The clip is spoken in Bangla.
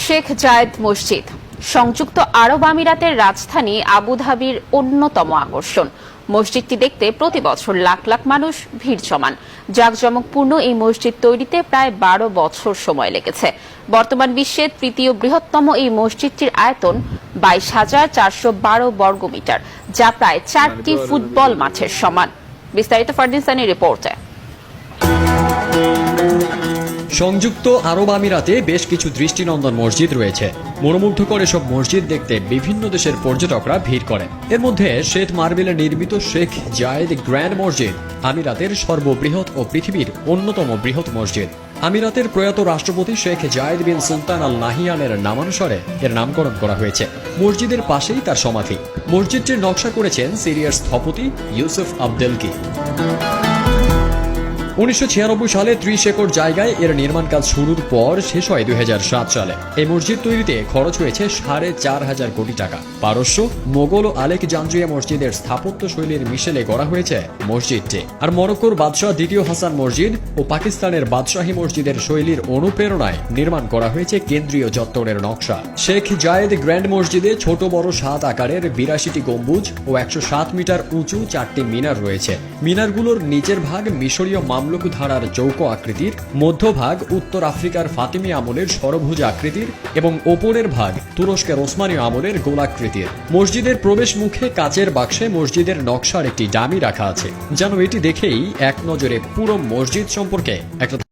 শেখ জায়েদ মসজিদ সংযুক্ত আরব আমিরাতের রাজধানী আবুধাবির অন্যতম আকর্ষণ। মসজিদটি দেখতে প্রতি বছর লাখ লাখ মানুষ ভিড় জমান। জাঁকজমকপূর্ণ এই মসজিদ তৈরিতে প্রায় 12 বছর সময় লেগেছে। বর্তমান বিশ্বের তৃতীয় বৃহত্তম এই মসজিদটির আয়তন 22,412 বর্গমিটার, যা প্রায় 4টি ফুটবল মাঠের সমান। বিস্তারিত ফারদিন সানির রিপোর্টে। সংযুক্ত আরব আমিরাতে বেশ কিছু দৃষ্টিনন্দন মসজিদ রয়েছে। মনোমুগ্ধকর এসব মসজিদ দেখতে বিভিন্ন দেশের পর্যটকরা ভিড় করেন। এর মধ্যে শ্বেত মার্বেলে নির্মিত শেখ জায়েদ গ্র্যান্ড মসজিদ আমিরাতের সর্ববৃহৎ ও পৃথিবীর অন্যতম বৃহৎ মসজিদ। আমিরাতের প্রয়াত রাষ্ট্রপতি শেখ জায়েদ বিন সুলতান আল নাহিয়ানের নামানুসারে এর নামকরণ করা হয়েছে। মসজিদের পাশেই তার সমাধি। মসজিদটির নকশা করেছেন সিরিয়ার স্থপতি ইউসুফ আবদেলকি। 1996 সালে 30 একর জায়গায় এর নির্মাণ কাজ শুরুর পর শেষ হয় 2007 সালে। এই মসজিদ তৈরিতে খরচ হয়েছে 4,500 কোটি টাকা। পারস্য, মোগল ও আলেকজান্দ্রিয়া মসজিদের স্থাপত্য শৈলীর মিশেলে গড়া হয়েছে মসজিদটি। আর মরক্কোর বাদশাহ দ্বিতীয় হাসান মসজিদ ও পাকিস্তানের বাদশাহী মসজিদের শৈলীর অনুপ্রেরণায় নির্মাণ করা হয়েছে কেন্দ্রীয় চত্বরের নকশা। শেখ জায়েদ গ্র্যান্ড মসজিদে ছোট বড় 7 আকারের 82টি গম্বুজ ও 107 মিটার উঁচু 4টি মিনার রয়েছে। মিনারগুলোর নিচের ভাগ মিশরীয় মামলুক ধারার চৌকো আকৃতির, মধ্যভাগ উত্তর আফ্রিকার ফাতিমি আমলের সরভুজ আকৃতির এবং ওপরের ভাগ তুরস্কের ওসমানীয় আমলের গোলাকৃতির। মসজিদের প্রবেশ মুখে কাচের বাক্সে মসজিদের নকশার একটি ডামি রাখা আছে, যেন এটি দেখেই এক নজরে পুরো মসজিদ সম্পর্কে একটা